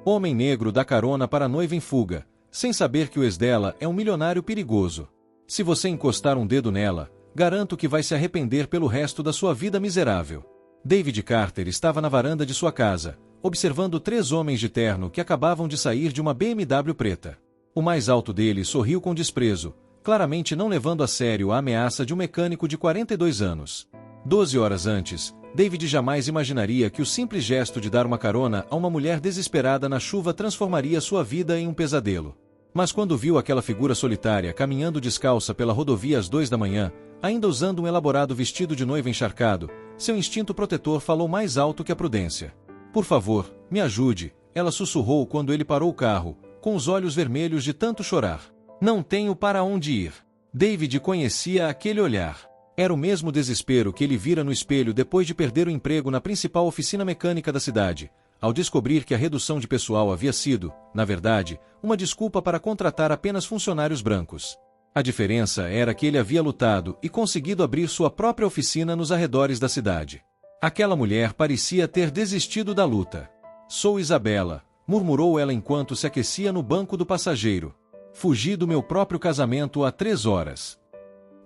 Homem negro dá carona para noiva em fuga, sem saber que o ex dela é um milionário perigoso. Se você encostar um dedo nela, garanto que vai se arrepender pelo resto da sua vida miserável. David Carter estava na varanda de sua casa, observando 3 homens de terno que acabavam de sair de uma BMW preta. O mais alto deles sorriu com desprezo, claramente não levando a sério a ameaça de um mecânico de 42 anos. 12 horas antes, David jamais imaginaria que o simples gesto de dar uma carona a uma mulher desesperada na chuva transformaria sua vida em um pesadelo. Mas quando viu aquela figura solitária caminhando descalça pela rodovia às 2 da manhã, ainda usando um elaborado vestido de noiva encharcado, seu instinto protetor falou mais alto que a prudência. Por favor, me ajude, ela sussurrou quando ele parou o carro, com os olhos vermelhos de tanto chorar. Não tenho para onde ir. David conhecia aquele olhar. Era o mesmo desespero que ele vira no espelho depois de perder o emprego na principal oficina mecânica da cidade, ao descobrir que a redução de pessoal havia sido, na verdade, uma desculpa para contratar apenas funcionários brancos. A diferença era que ele havia lutado e conseguido abrir sua própria oficina nos arredores da cidade. Aquela mulher parecia ter desistido da luta. Sou Isabela, murmurou ela enquanto se aquecia no banco do passageiro. Fugi do meu próprio casamento há 3 horas.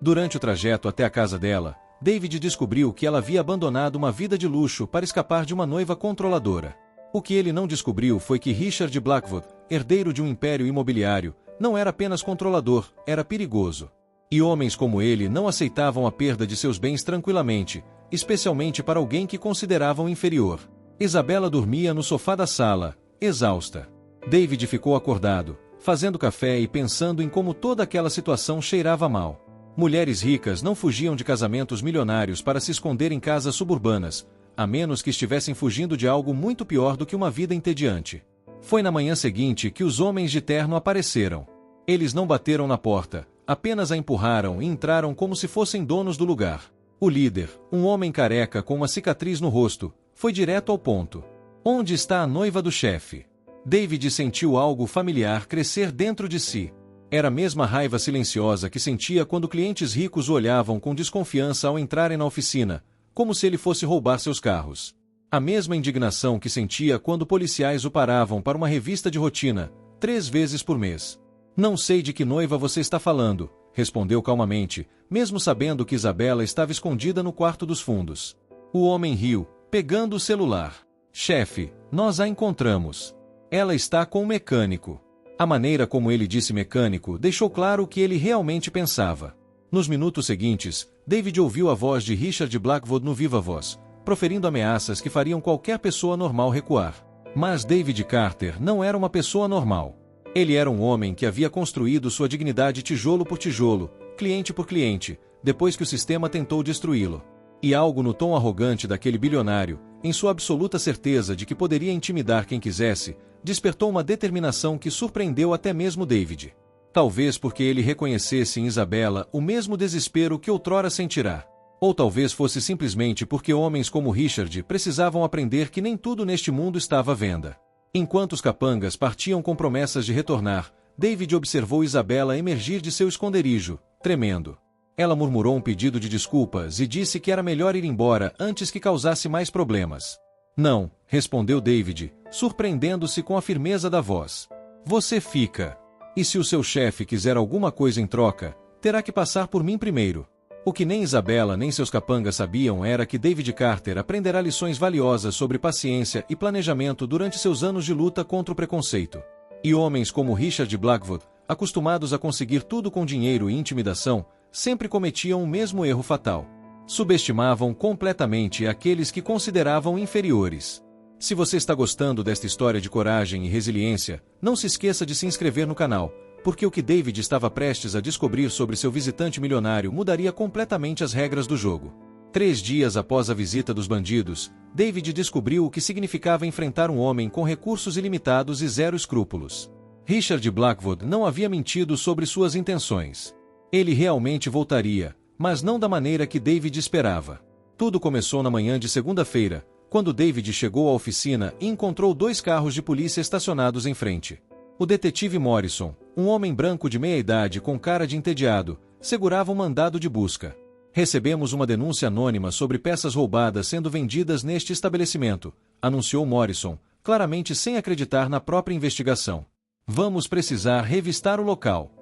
Durante o trajeto até a casa dela, David descobriu que ela havia abandonado uma vida de luxo para escapar de uma noiva controladora. O que ele não descobriu foi que Richard Blackwood, herdeiro de um império imobiliário, não era apenas controlador, era perigoso. E homens como ele não aceitavam a perda de seus bens tranquilamente, especialmente para alguém que consideravam inferior. Isabela dormia no sofá da sala, exausta. David ficou acordado, fazendo café e pensando em como toda aquela situação cheirava mal. Mulheres ricas não fugiam de casamentos milionários para se esconder em casas suburbanas, a menos que estivessem fugindo de algo muito pior do que uma vida entediante. Foi na manhã seguinte que os homens de terno apareceram. Eles não bateram na porta, apenas a empurraram e entraram como se fossem donos do lugar. O líder, um homem careca com uma cicatriz no rosto, foi direto ao ponto. Onde está a noiva do chefe? David sentiu algo familiar crescer dentro de si. Era a mesma raiva silenciosa que sentia quando clientes ricos o olhavam com desconfiança ao entrarem na oficina, como se ele fosse roubar seus carros. A mesma indignação que sentia quando policiais o paravam para uma revista de rotina, 3 vezes por mês. Não sei de que noiva você está falando, respondeu calmamente, mesmo sabendo que Isabela estava escondida no quarto dos fundos. O homem riu, pegando o celular. Chefe, nós a encontramos. Ela está com o mecânico. A maneira como ele disse mecânico deixou claro o que ele realmente pensava. Nos minutos seguintes, David ouviu a voz de Richard Blackwood no viva voz, proferindo ameaças que fariam qualquer pessoa normal recuar. Mas David Carter não era uma pessoa normal. Ele era um homem que havia construído sua dignidade tijolo por tijolo, cliente por cliente, depois que o sistema tentou destruí-lo. E algo no tom arrogante daquele bilionário, em sua absoluta certeza de que poderia intimidar quem quisesse, despertou uma determinação que surpreendeu até mesmo David. Talvez porque ele reconhecesse em Isabela o mesmo desespero que outrora sentirá. Ou talvez fosse simplesmente porque homens como Richard precisavam aprender que nem tudo neste mundo estava à venda. Enquanto os capangas partiam com promessas de retornar, David observou Isabela emergir de seu esconderijo, tremendo. Ela murmurou um pedido de desculpas e disse que era melhor ir embora antes que causasse mais problemas. Não, respondeu David, surpreendendo-se com a firmeza da voz. Você fica. E se o seu chefe quiser alguma coisa em troca, terá que passar por mim primeiro. O que nem Isabela nem seus capangas sabiam era que David Carter aprenderá lições valiosas sobre paciência e planejamento durante seus anos de luta contra o preconceito. E homens como Richard Blackwood, acostumados a conseguir tudo com dinheiro e intimidação, sempre cometiam o mesmo erro fatal. Subestimavam completamente aqueles que consideravam inferiores. Se você está gostando desta história de coragem e resiliência, não se esqueça de se inscrever no canal, porque o que David estava prestes a descobrir sobre seu visitante milionário mudaria completamente as regras do jogo. 3 dias após a visita dos bandidos, David descobriu o que significava enfrentar um homem com recursos ilimitados e 0 escrúpulos. Richard Blackwood não havia mentido sobre suas intenções. Ele realmente voltaria, mas não da maneira que David esperava. Tudo começou na manhã de segunda-feira, quando David chegou à oficina e encontrou 2 carros de polícia estacionados em frente. O detetive Morrison, um homem branco de meia-idade com cara de entediado, segurava um mandado de busca. Recebemos uma denúncia anônima sobre peças roubadas sendo vendidas neste estabelecimento, anunciou Morrison, claramente sem acreditar na própria investigação. Vamos precisar revistar o local.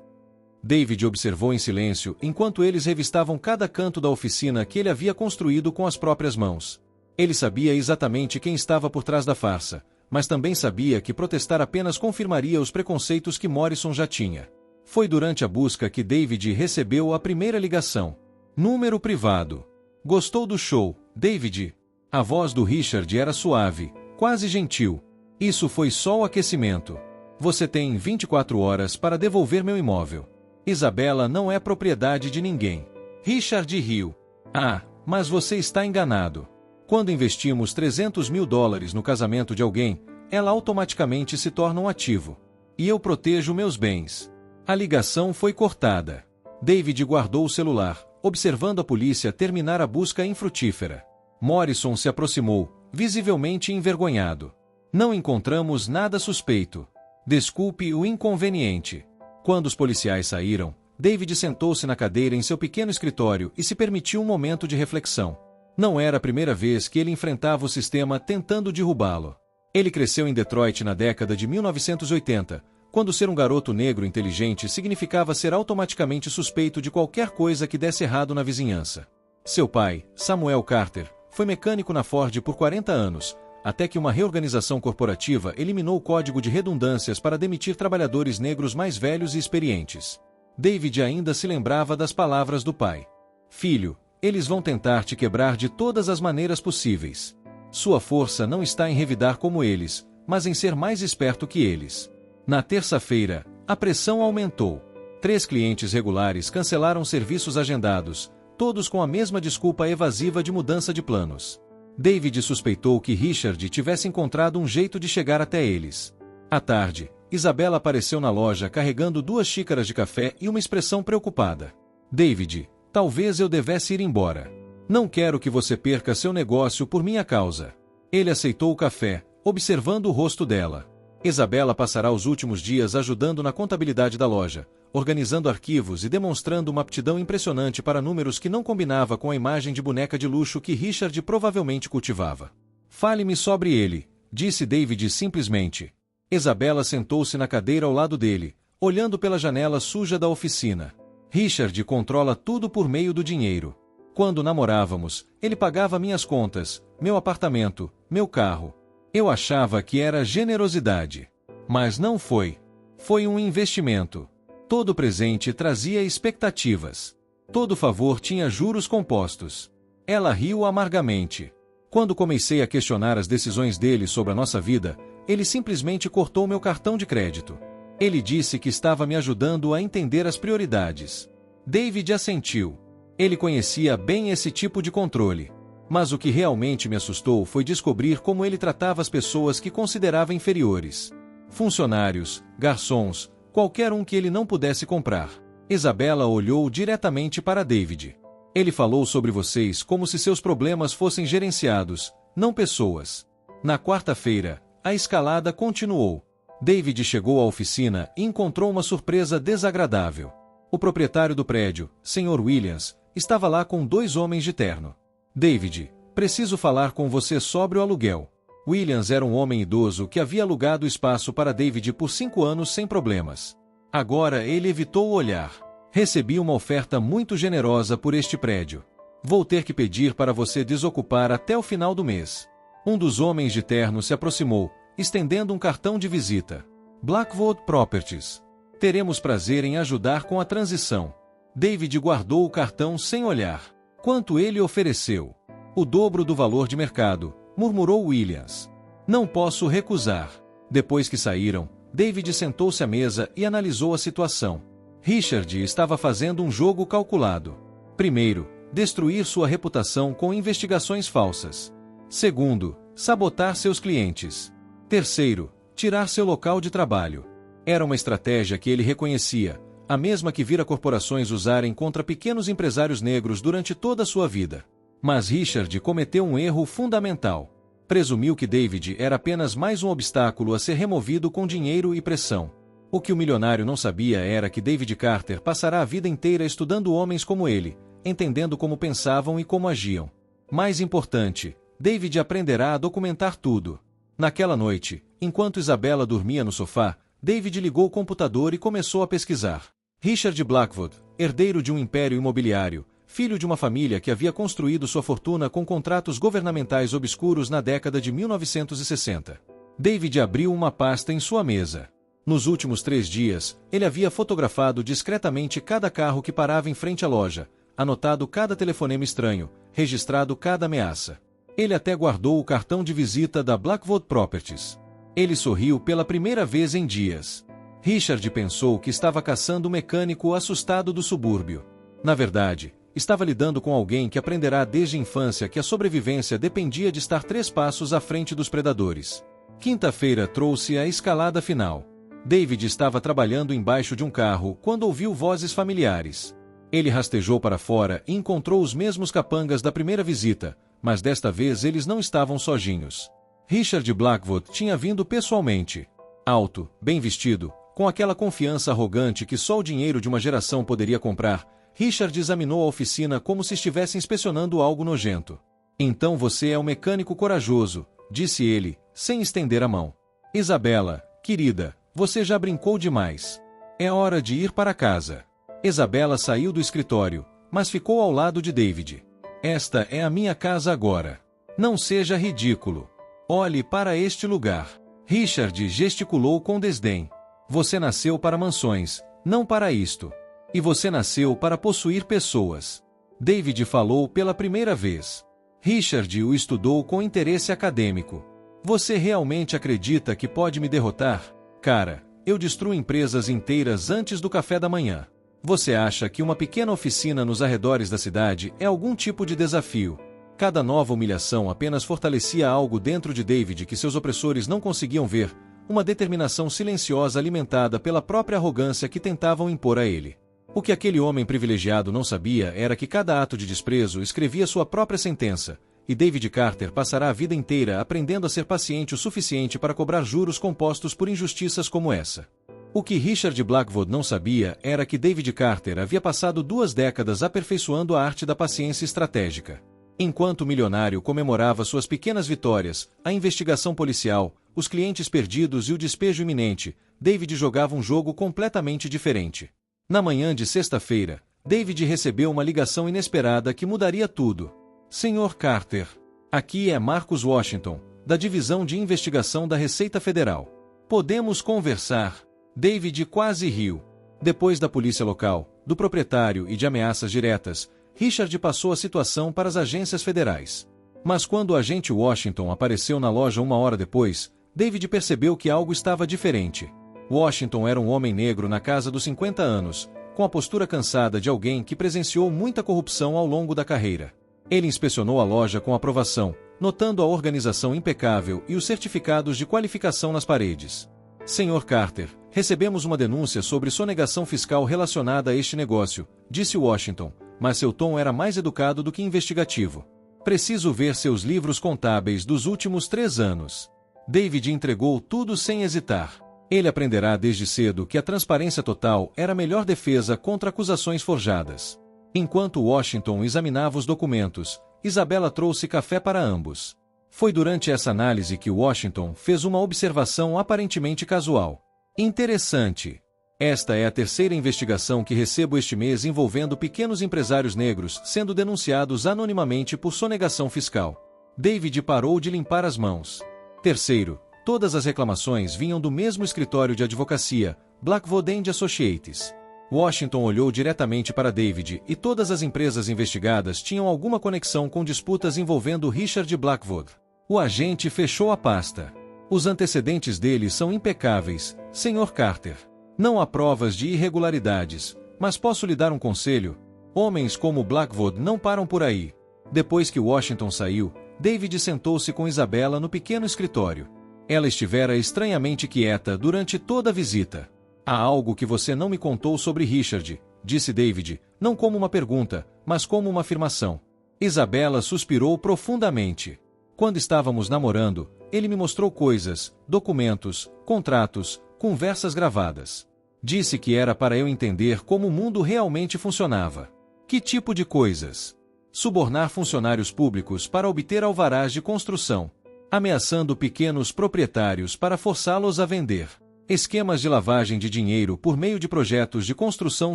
David observou em silêncio enquanto eles revistavam cada canto da oficina que ele havia construído com as próprias mãos. Ele sabia exatamente quem estava por trás da farsa, mas também sabia que protestar apenas confirmaria os preconceitos que Morrison já tinha. Foi durante a busca que David recebeu a primeira ligação. Número privado. Gostou do show, David? A voz do Richard era suave, quase gentil. Isso foi só o aquecimento. Você tem 24 horas para devolver meu imóvel. Isabela não é propriedade de ninguém. Richard riu. Ah, mas você está enganado. Quando investimos $300 mil no casamento de alguém, ela automaticamente se torna um ativo. E eu protejo meus bens. A ligação foi cortada. David guardou o celular, observando a polícia terminar a busca infrutífera. Morrison se aproximou, visivelmente envergonhado. Não encontramos nada suspeito. Desculpe o inconveniente. Quando os policiais saíram, David sentou-se na cadeira em seu pequeno escritório e se permitiu um momento de reflexão. Não era a primeira vez que ele enfrentava o sistema tentando derrubá-lo. Ele cresceu em Detroit na década de 1980, quando ser um garoto negro inteligente significava ser automaticamente suspeito de qualquer coisa que desse errado na vizinhança. Seu pai, Samuel Carter, foi mecânico na Ford por 40 anos, até que uma reorganização corporativa eliminou o código de redundâncias para demitir trabalhadores negros mais velhos e experientes. David ainda se lembrava das palavras do pai. Filho, eles vão tentar te quebrar de todas as maneiras possíveis. Sua força não está em revidar como eles, mas em ser mais esperto que eles. Na terça-feira, a pressão aumentou. 3 clientes regulares cancelaram serviços agendados, todos com a mesma desculpa evasiva de mudança de planos. David suspeitou que Richard tivesse encontrado um jeito de chegar até eles. À tarde, Isabela apareceu na loja carregando 2 xícaras de café e uma expressão preocupada. David, talvez eu devesse ir embora. Não quero que você perca seu negócio por minha causa. Ele aceitou o café, observando o rosto dela. Isabela passará os últimos dias ajudando na contabilidade da loja, organizando arquivos e demonstrando uma aptidão impressionante para números que não combinava com a imagem de boneca de luxo que Richard provavelmente cultivava. Fale-me sobre ele, disse David simplesmente. Isabela sentou-se na cadeira ao lado dele, olhando pela janela suja da oficina. Richard controla tudo por meio do dinheiro. Quando namorávamos, ele pagava minhas contas, meu apartamento, meu carro. Eu achava que era generosidade. Mas não foi. Foi um investimento. Todo presente trazia expectativas. Todo favor tinha juros compostos. Ela riu amargamente. Quando comecei a questionar as decisões dele sobre a nossa vida, ele simplesmente cortou meu cartão de crédito. Ele disse que estava me ajudando a entender as prioridades. David assentiu. Ele conhecia bem esse tipo de controle. Mas o que realmente me assustou foi descobrir como ele tratava as pessoas que considerava inferiores. Funcionários, garçons, qualquer um que ele não pudesse comprar. Isabela olhou diretamente para David. Ele falou sobre vocês como se seus problemas fossem gerenciados, não pessoas. Na quarta-feira, a escalada continuou. David chegou à oficina e encontrou uma surpresa desagradável. O proprietário do prédio, Sr. Williams, estava lá com 2 homens de terno. David, preciso falar com você sobre o aluguel. Williams era um homem idoso que havia alugado o espaço para David por 5 anos sem problemas. Agora ele evitou o olhar. Recebi uma oferta muito generosa por este prédio. Vou ter que pedir para você desocupar até o final do mês. Um dos homens de terno se aproximou, estendendo um cartão de visita. Blackwood Properties. Teremos prazer em ajudar com a transição. David guardou o cartão sem olhar. Quanto ele ofereceu? O dobro do valor de mercado, murmurou Williams. Não posso recusar. Depois que saíram, David sentou-se à mesa e analisou a situação. Richard estava fazendo um jogo calculado. Primeiro, destruir sua reputação com investigações falsas. Segundo, sabotar seus clientes. Terceiro, tirar seu local de trabalho. Era uma estratégia que ele reconhecia, a mesma que vira corporações usarem contra pequenos empresários negros durante toda a sua vida. Mas Richard cometeu um erro fundamental. Presumiu que David era apenas mais um obstáculo a ser removido com dinheiro e pressão. O que o milionário não sabia era que David Carter passará a vida inteira estudando homens como ele, entendendo como pensavam e como agiam. Mais importante, David aprenderá a documentar tudo. Naquela noite, enquanto Isabela dormia no sofá, David ligou o computador e começou a pesquisar. Richard Blackwood, herdeiro de um império imobiliário, filho de uma família que havia construído sua fortuna com contratos governamentais obscuros na década de 1960. David abriu uma pasta em sua mesa. Nos últimos 3 dias, ele havia fotografado discretamente cada carro que parava em frente à loja, anotado cada telefonema estranho, registrado cada ameaça. Ele até guardou o cartão de visita da Blackwood Properties. Ele sorriu pela primeira vez em dias. Richard pensou que estava caçando um mecânico assustado do subúrbio. Na verdade, estava lidando com alguém que aprenderá desde a infância que a sobrevivência dependia de estar 3 passos à frente dos predadores. Quinta-feira trouxe a escalada final. David estava trabalhando embaixo de um carro quando ouviu vozes familiares. Ele rastejou para fora e encontrou os mesmos capangas da primeira visita, mas desta vez eles não estavam sozinhos. Richard Blackwood tinha vindo pessoalmente. Alto, bem vestido, com aquela confiança arrogante que só o dinheiro de uma geração poderia comprar, Richard examinou a oficina como se estivesse inspecionando algo nojento. "Então você é um mecânico corajoso", disse ele, sem estender a mão. "Isabela, querida, você já brincou demais. É hora de ir para casa." Isabela saiu do escritório, mas ficou ao lado de David. "Esta é a minha casa agora. Não seja ridículo. Olhe para este lugar." Richard gesticulou com desdém. "Você nasceu para mansões, não para isto. E você nasceu para possuir pessoas." David falou pela primeira vez. Richard o estudou com interesse acadêmico. "Você realmente acredita que pode me derrotar? Cara, eu destruo empresas inteiras antes do café da manhã. Você acha que uma pequena oficina nos arredores da cidade é algum tipo de desafio?" Cada nova humilhação apenas fortalecia algo dentro de David que seus opressores não conseguiam ver, uma determinação silenciosa alimentada pela própria arrogância que tentavam impor a ele. O que aquele homem privilegiado não sabia era que cada ato de desprezo escrevia sua própria sentença, e David Carter passará a vida inteira aprendendo a ser paciente o suficiente para cobrar juros compostos por injustiças como essa. O que Richard Blackwood não sabia era que David Carter havia passado 2 décadas aperfeiçoando a arte da paciência estratégica. Enquanto o milionário comemorava suas pequenas vitórias, a investigação policial, os clientes perdidos e o despejo iminente, David jogava um jogo completamente diferente. Na manhã de sexta-feira, David recebeu uma ligação inesperada que mudaria tudo. "Senhor Carter, aqui é Marcus Washington, da Divisão de Investigação da Receita Federal. Podemos conversar?" David quase riu. Depois da polícia local, do proprietário e de ameaças diretas, Richard passou a situação para as agências federais. Mas quando o agente Washington apareceu na loja 1 hora depois, David percebeu que algo estava diferente. Washington era um homem negro na casa dos 50 anos, com a postura cansada de alguém que presenciou muita corrupção ao longo da carreira. Ele inspecionou a loja com aprovação, notando a organização impecável e os certificados de qualificação nas paredes. "Senhor Carter, recebemos uma denúncia sobre sonegação fiscal relacionada a este negócio", disse Washington, mas seu tom era mais educado do que investigativo. "Preciso ver seus livros contábeis dos últimos 3 anos." David entregou tudo sem hesitar. Ele aprenderá desde cedo que a transparência total era a melhor defesa contra acusações forjadas. Enquanto Washington examinava os documentos, Isabela trouxe café para ambos. Foi durante essa análise que Washington fez uma observação aparentemente casual. "Interessante. Esta é a 3ª investigação que recebo este mês envolvendo pequenos empresários negros sendo denunciados anonimamente por sonegação fiscal." David parou de limpar as mãos. "Terceiro, todas as reclamações vinham do mesmo escritório de advocacia, Blackwood & Associates." Washington olhou diretamente para David e todas as empresas investigadas tinham alguma conexão com disputas envolvendo Richard Blackwood. O agente fechou a pasta. "Os antecedentes dele são impecáveis, Sr. Carter. Não há provas de irregularidades, mas posso lhe dar um conselho? Homens como Blackwood não param por aí." Depois que Washington saiu, David sentou-se com Isabela no pequeno escritório. Ela estivera estranhamente quieta durante toda a visita. "Há algo que você não me contou sobre Richard", disse David, não como uma pergunta, mas como uma afirmação. Isabela suspirou profundamente. "Quando estávamos namorando, ele me mostrou coisas, documentos, contratos, conversas gravadas. Disse que era para eu entender como o mundo realmente funcionava." "Que tipo de coisas?" "Subornar funcionários públicos para obter alvarás de construção." ameaçando pequenos proprietários para forçá-los a vender. Esquemas de lavagem de dinheiro por meio de projetos de construção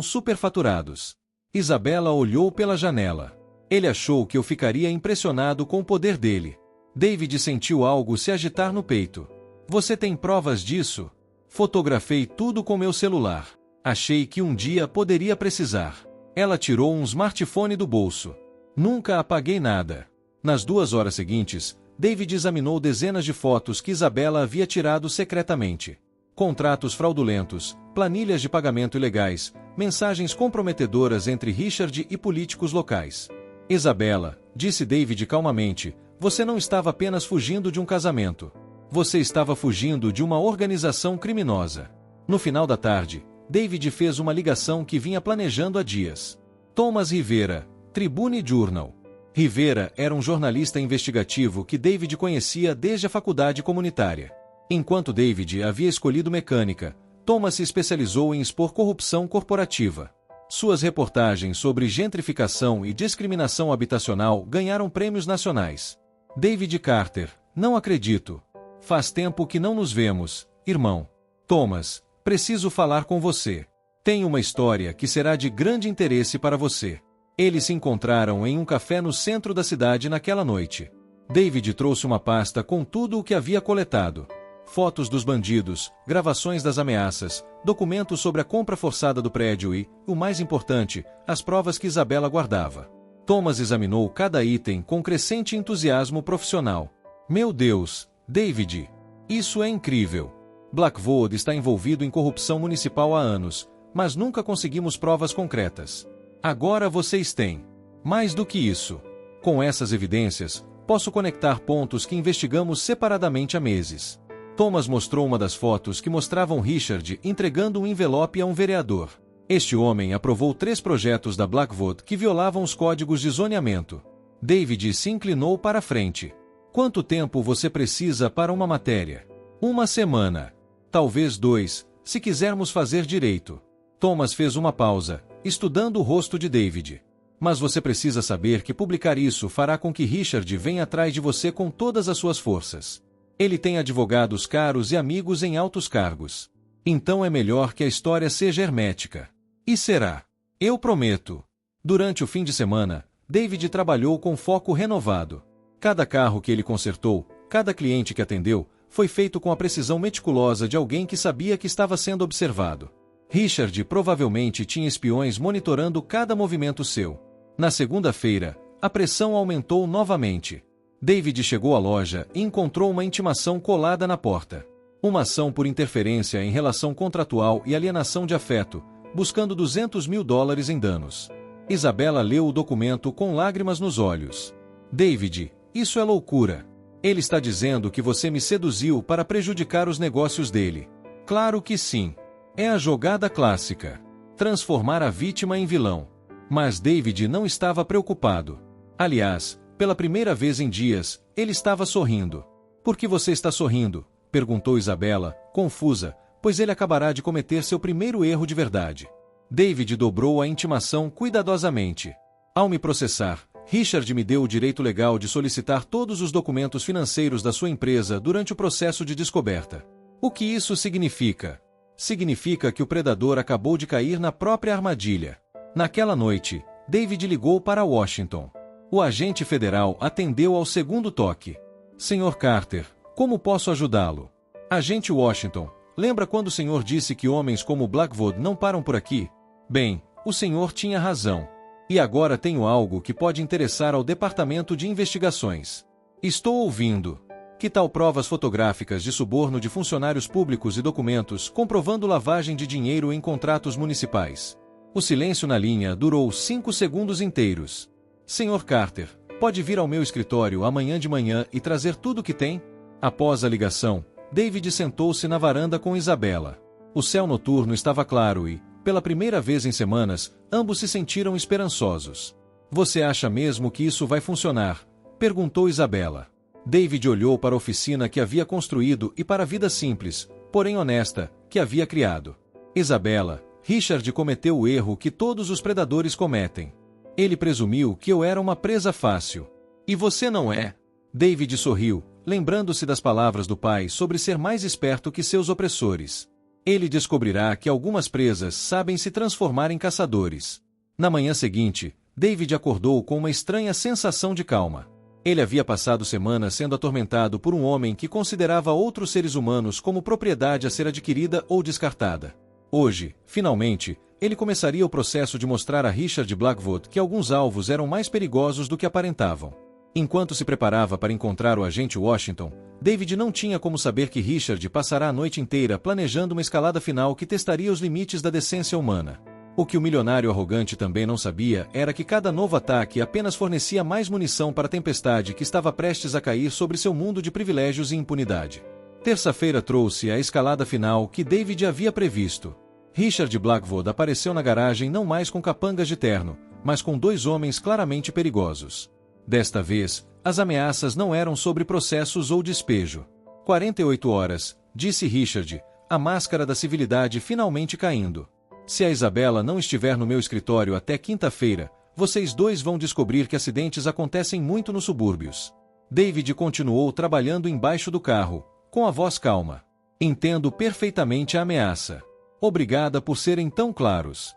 superfaturados. Isabela olhou pela janela. Ele achou que eu ficaria impressionado com o poder dele. David sentiu algo se agitar no peito. Você tem provas disso? Fotografei tudo com meu celular. Achei que um dia poderia precisar. Ela tirou um smartphone do bolso. Nunca apaguei nada. Nas 2 horas seguintes, David examinou dezenas de fotos que Isabela havia tirado secretamente. Contratos fraudulentos, planilhas de pagamento ilegais, mensagens comprometedoras entre Richard e políticos locais. Isabela, disse David calmamente, você não estava apenas fugindo de um casamento. Você estava fugindo de uma organização criminosa. No final da tarde, David fez uma ligação que vinha planejando há dias. Thomas Rivera, Tribune Journal. Rivera era um jornalista investigativo que David conhecia desde a faculdade comunitária. Enquanto David havia escolhido mecânica, Thomas se especializou em expor corrupção corporativa. Suas reportagens sobre gentrificação e discriminação habitacional ganharam prêmios nacionais. David Carter, não acredito. Faz tempo que não nos vemos, irmão. Thomas, preciso falar com você. Tenho uma história que será de grande interesse para você. Eles se encontraram em um café no centro da cidade naquela noite. David trouxe uma pasta com tudo o que havia coletado. Fotos dos bandidos, gravações das ameaças, documentos sobre a compra forçada do prédio e, o mais importante, as provas que Isabela guardava. Thomas examinou cada item com crescente entusiasmo profissional. Meu Deus, David! Isso é incrível! Blackwood está envolvido em corrupção municipal há anos, mas nunca conseguimos provas concretas. Agora vocês têm. Mais do que isso. Com essas evidências, posso conectar pontos que investigamos separadamente há meses. Thomas mostrou uma das fotos que mostravam Richard entregando um envelope a um vereador. Este homem aprovou 3 projetos da Blackwood que violavam os códigos de zoneamento. David se inclinou para a frente. Quanto tempo você precisa para uma matéria? 1 semana. Talvez 2, se quisermos fazer direito. Thomas fez uma pausa, estudando o rosto de David. Mas você precisa saber que publicar isso fará com que Richard venha atrás de você com todas as suas forças. Ele tem advogados caros e amigos em altos cargos. Então é melhor que a história seja hermética. E será. Eu prometo. Durante o fim de semana, David trabalhou com foco renovado. Cada carro que ele consertou, cada cliente que atendeu, foi feito com a precisão meticulosa de alguém que sabia que estava sendo observado. Richard provavelmente tinha espiões monitorando cada movimento seu. Na segunda-feira, a pressão aumentou novamente. David chegou à loja e encontrou uma intimação colada na porta. Uma ação por interferência em relação contratual e alienação de afeto, buscando $200 mil em danos. Isabela leu o documento com lágrimas nos olhos. David, isso é loucura. Ele está dizendo que você me seduziu para prejudicar os negócios dele. Claro que sim. É a jogada clássica. Transformar a vítima em vilão. Mas David não estava preocupado. Aliás, pela primeira vez em dias, ele estava sorrindo. Por que você está sorrindo? Perguntou Isabela, confusa, pois ele acabará de cometer seu primeiro erro de verdade. David dobrou a intimação cuidadosamente. Ao me processar, Richard me deu o direito legal de solicitar todos os documentos financeiros da sua empresa durante o processo de descoberta. O que isso significa? Significa que o predador acabou de cair na própria armadilha. Naquela noite, David ligou para Washington. O agente federal atendeu ao segundo toque. Sr. Carter, como posso ajudá-lo? Agente Washington, lembra quando o senhor disse que homens como Blackwood não param por aqui? Bem, o senhor tinha razão. E agora tenho algo que pode interessar ao Departamento de Investigações. Estou ouvindo. Que tal provas fotográficas de suborno de funcionários públicos e documentos comprovando lavagem de dinheiro em contratos municipais? O silêncio na linha durou 5 segundos inteiros. Sr. Carter, pode vir ao meu escritório amanhã de manhã e trazer tudo o que tem? Após a ligação, David sentou-se na varanda com Isabela. O céu noturno estava claro e, pela primeira vez em semanas, ambos se sentiram esperançosos. Você acha mesmo que isso vai funcionar? Perguntou Isabela. David olhou para a oficina que havia construído e para a vida simples, porém honesta, que havia criado. Isabela, Richard cometeu o erro que todos os predadores cometem. Ele presumiu que eu era uma presa fácil. E você não é? David sorriu, lembrando-se das palavras do pai sobre ser mais esperto que seus opressores. Ele descobrirá que algumas presas sabem se transformar em caçadores. Na manhã seguinte, David acordou com uma estranha sensação de calma. Ele havia passado semanas sendo atormentado por um homem que considerava outros seres humanos como propriedade a ser adquirida ou descartada. Hoje, finalmente, ele começaria o processo de mostrar a Richard Blackwood que alguns alvos eram mais perigosos do que aparentavam. Enquanto se preparava para encontrar o agente Washington, David não tinha como saber que Richard passará a noite inteira planejando uma escalada final que testaria os limites da decência humana. O que o milionário arrogante também não sabia era que cada novo ataque apenas fornecia mais munição para a tempestade que estava prestes a cair sobre seu mundo de privilégios e impunidade. Terça-feira trouxe a escalada final que David havia previsto. Richard Blackwood apareceu na garagem não mais com capangas de terno, mas com dois homens claramente perigosos. Desta vez, as ameaças não eram sobre processos ou despejo. 48 horas, disse Richard, a máscara da civilidade finalmente caindo. Se a Isabela não estiver no meu escritório até quinta-feira, vocês dois vão descobrir que acidentes acontecem muito nos subúrbios. David continuou trabalhando embaixo do carro, com a voz calma. Entendo perfeitamente a ameaça. Obrigada por serem tão claros.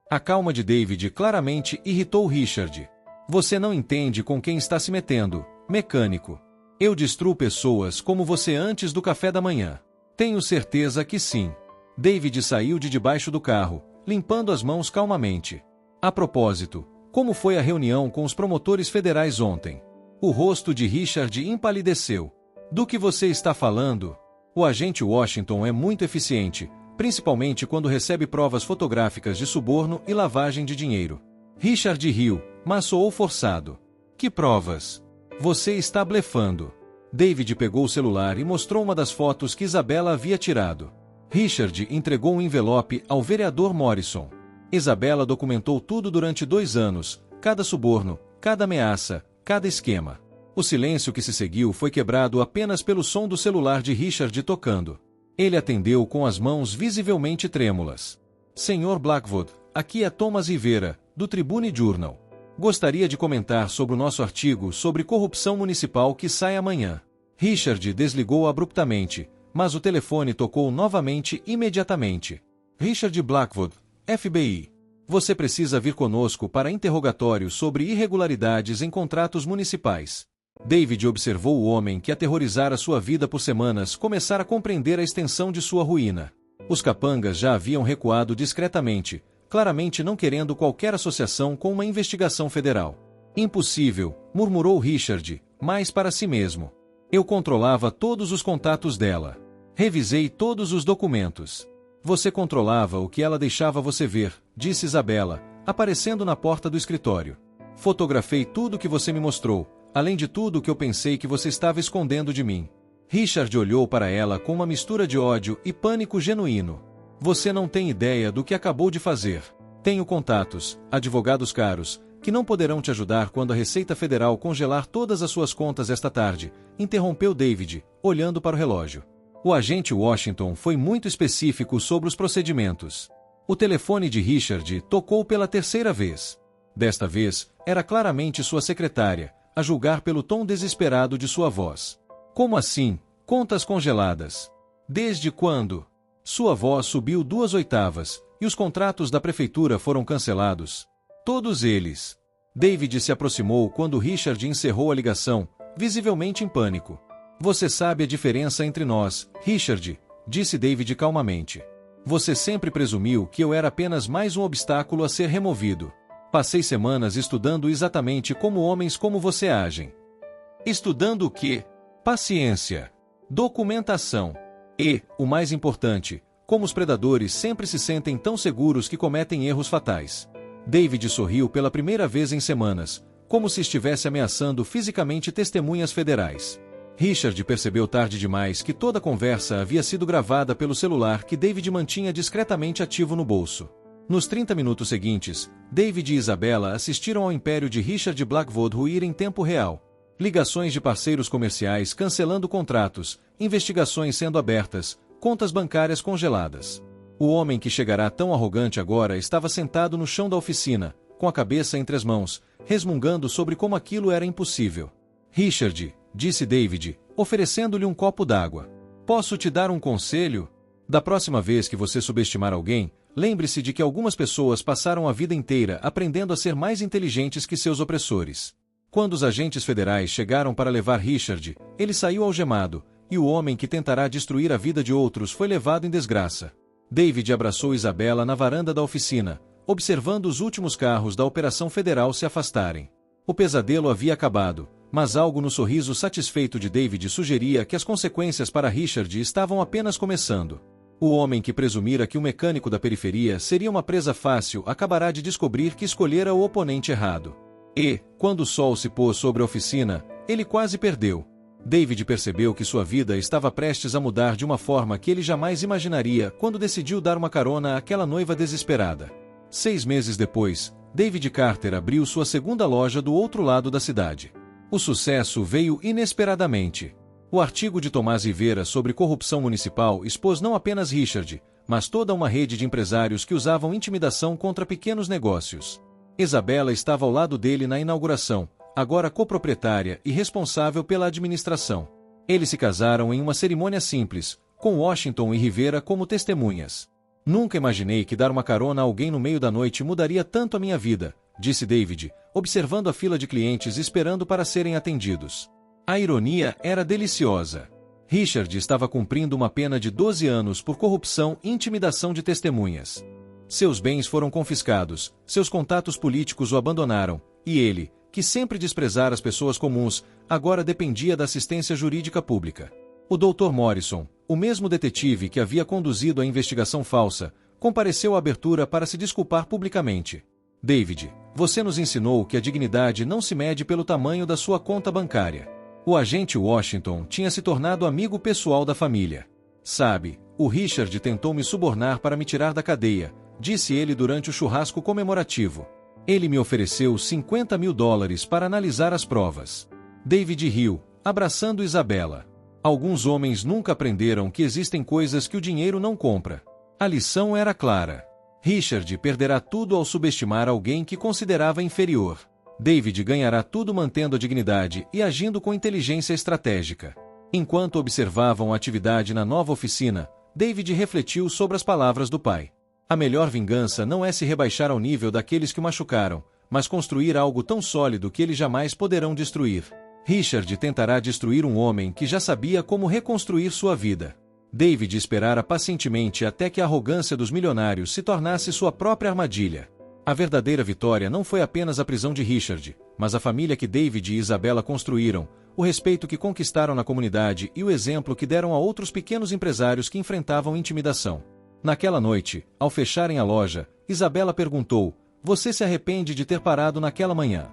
A calma de David claramente irritou Richard. Você não entende com quem está se metendo, mecânico. Eu destruo pessoas como você antes do café da manhã. Tenho certeza que sim. David saiu de debaixo do carro, limpando as mãos calmamente. A propósito, como foi a reunião com os promotores federais ontem? O rosto de Richard empalideceu. Do que você está falando? O agente Washington é muito eficiente, principalmente quando recebe provas fotográficas de suborno e lavagem de dinheiro. Richard riu, mas soou forçado. Que provas? Você está blefando. David pegou o celular e mostrou uma das fotos que Isabela havia tirado. Richard entregou um envelope ao vereador Morrison. Isabela documentou tudo durante 2 anos, cada suborno, cada ameaça, cada esquema. O silêncio que se seguiu foi quebrado apenas pelo som do celular de Richard tocando. Ele atendeu com as mãos visivelmente trêmulas. Senhor Blackwood, aqui é Thomas Rivera, do Tribune Journal. Gostaria de comentar sobre o nosso artigo sobre corrupção municipal que sai amanhã. Richard desligou abruptamente, mas o telefone tocou novamente imediatamente. Richard Blackwood, FBI. Você precisa vir conosco para interrogatório sobre irregularidades em contratos municipais. David observou o homem que aterrorizara sua vida por semanas começar a compreender a extensão de sua ruína. Os capangas já haviam recuado discretamente, claramente não querendo qualquer associação com uma investigação federal. Impossível, murmurou Richard, mas para si mesmo. Eu controlava todos os contatos dela. Revisei todos os documentos. Você controlava o que ela deixava você ver, disse Isabela, aparecendo na porta do escritório. Fotografei tudo que você me mostrou, além de tudo que eu pensei que você estava escondendo de mim. Richard olhou para ela com uma mistura de ódio e pânico genuíno. Você não tem ideia do que acabou de fazer. Tenho contatos, advogados caros, que não poderão te ajudar quando a Receita Federal congelar todas as suas contas esta tarde, interrompeu David, olhando para o relógio. O agente Washington foi muito específico sobre os procedimentos. O telefone de Richard tocou pela 3ª vez. Desta vez, era claramente sua secretária, a julgar pelo tom desesperado de sua voz. Como assim? Contas congeladas? Desde quando? Sua voz subiu 2 oitavas, e os contratos da prefeitura foram cancelados. Todos eles. David se aproximou quando Richard encerrou a ligação, visivelmente em pânico. Você sabe a diferença entre nós, Richard, disse David calmamente. Você sempre presumiu que eu era apenas mais um obstáculo a ser removido. Passei semanas estudando exatamente como homens como você agem. Estudando o quê? Paciência. Documentação. E, o mais importante, como os predadores sempre se sentem tão seguros que cometem erros fatais. David sorriu pela primeira vez em semanas, como se estivesse ameaçando fisicamente testemunhas federais. Richard percebeu tarde demais que toda a conversa havia sido gravada pelo celular que David mantinha discretamente ativo no bolso. Nos 30 minutos seguintes, David e Isabela assistiram ao império de Richard Blackwood ruir em tempo real. Ligações de parceiros comerciais cancelando contratos, investigações sendo abertas, contas bancárias congeladas. O homem que chegará tão arrogante agora estava sentado no chão da oficina, com a cabeça entre as mãos, resmungando sobre como aquilo era impossível. Richard, disse David, oferecendo-lhe um copo d'água. Posso te dar um conselho? Da próxima vez que você subestimar alguém, lembre-se de que algumas pessoas passaram a vida inteira aprendendo a ser mais inteligentes que seus opressores. Quando os agentes federais chegaram para levar Richard, ele saiu algemado, e o homem que tentará destruir a vida de outros foi levado em desgraça. David abraçou Isabella na varanda da oficina, observando os últimos carros da Operação Federal se afastarem. O pesadelo havia acabado, mas algo no sorriso satisfeito de David sugeria que as consequências para Richard estavam apenas começando. O homem que presumira que o mecânico da periferia seria uma presa fácil acabará de descobrir que escolhera o oponente errado. E, quando o sol se pôs sobre a oficina, ele quase perdeu. David percebeu que sua vida estava prestes a mudar de uma forma que ele jamais imaginaria quando decidiu dar uma carona àquela noiva desesperada. 6 meses depois, David Carter abriu sua segunda loja do outro lado da cidade. O sucesso veio inesperadamente. O artigo de Tomás Rivera sobre corrupção municipal expôs não apenas Richard, mas toda uma rede de empresários que usavam intimidação contra pequenos negócios. Isabella estava ao lado dele na inauguração, agora coproprietária e responsável pela administração. Eles se casaram em uma cerimônia simples, com Washington e Rivera como testemunhas. Nunca imaginei que dar uma carona a alguém no meio da noite mudaria tanto a minha vida, disse David, observando a fila de clientes esperando para serem atendidos. A ironia era deliciosa. Richard estava cumprindo uma pena de 12 anos por corrupção e intimidação de testemunhas. Seus bens foram confiscados, seus contatos políticos o abandonaram, e ele, que sempre desprezara as pessoas comuns, agora dependia da assistência jurídica pública. O Dr. Morrison, o mesmo detetive que havia conduzido a investigação falsa, compareceu à abertura para se desculpar publicamente. David, você nos ensinou que a dignidade não se mede pelo tamanho da sua conta bancária. O agente Washington tinha se tornado amigo pessoal da família. Sabe, o Richard tentou me subornar para me tirar da cadeia, disse ele durante o churrasco comemorativo. Ele me ofereceu $50.000 para analisar as provas. David riu, abraçando Isabella. Alguns homens nunca aprenderam que existem coisas que o dinheiro não compra. A lição era clara. Richard perderá tudo ao subestimar alguém que considerava inferior. David ganhará tudo mantendo a dignidade e agindo com inteligência estratégica. Enquanto observavam a atividade na nova oficina, David refletiu sobre as palavras do pai. A melhor vingança não é se rebaixar ao nível daqueles que o machucaram, mas construir algo tão sólido que eles jamais poderão destruir. Richard tentará destruir um homem que já sabia como reconstruir sua vida. David esperara pacientemente até que a arrogância dos milionários se tornasse sua própria armadilha. A verdadeira vitória não foi apenas a prisão de Richard, mas a família que David e Isabella construíram, o respeito que conquistaram na comunidade e o exemplo que deram a outros pequenos empresários que enfrentavam intimidação. Naquela noite, ao fecharem a loja, Isabella perguntou: "Você se arrepende de ter parado naquela manhã?"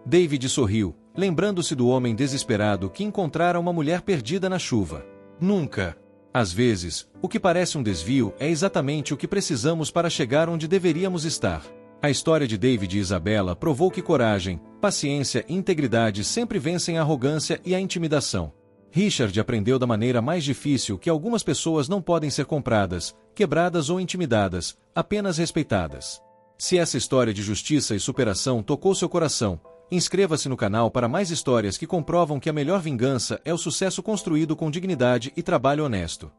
David sorriu, lembrando-se do homem desesperado que encontrara uma mulher perdida na chuva. Nunca. Às vezes, o que parece um desvio é exatamente o que precisamos para chegar onde deveríamos estar. A história de David e Isabella provou que coragem, paciência e integridade sempre vencem a arrogância e a intimidação. Richard aprendeu da maneira mais difícil que algumas pessoas não podem ser compradas, quebradas ou intimidadas, apenas respeitadas. Se essa história de justiça e superação tocou seu coração, inscreva-se no canal para mais histórias que comprovam que a melhor vingança é o sucesso construído com dignidade e trabalho honesto.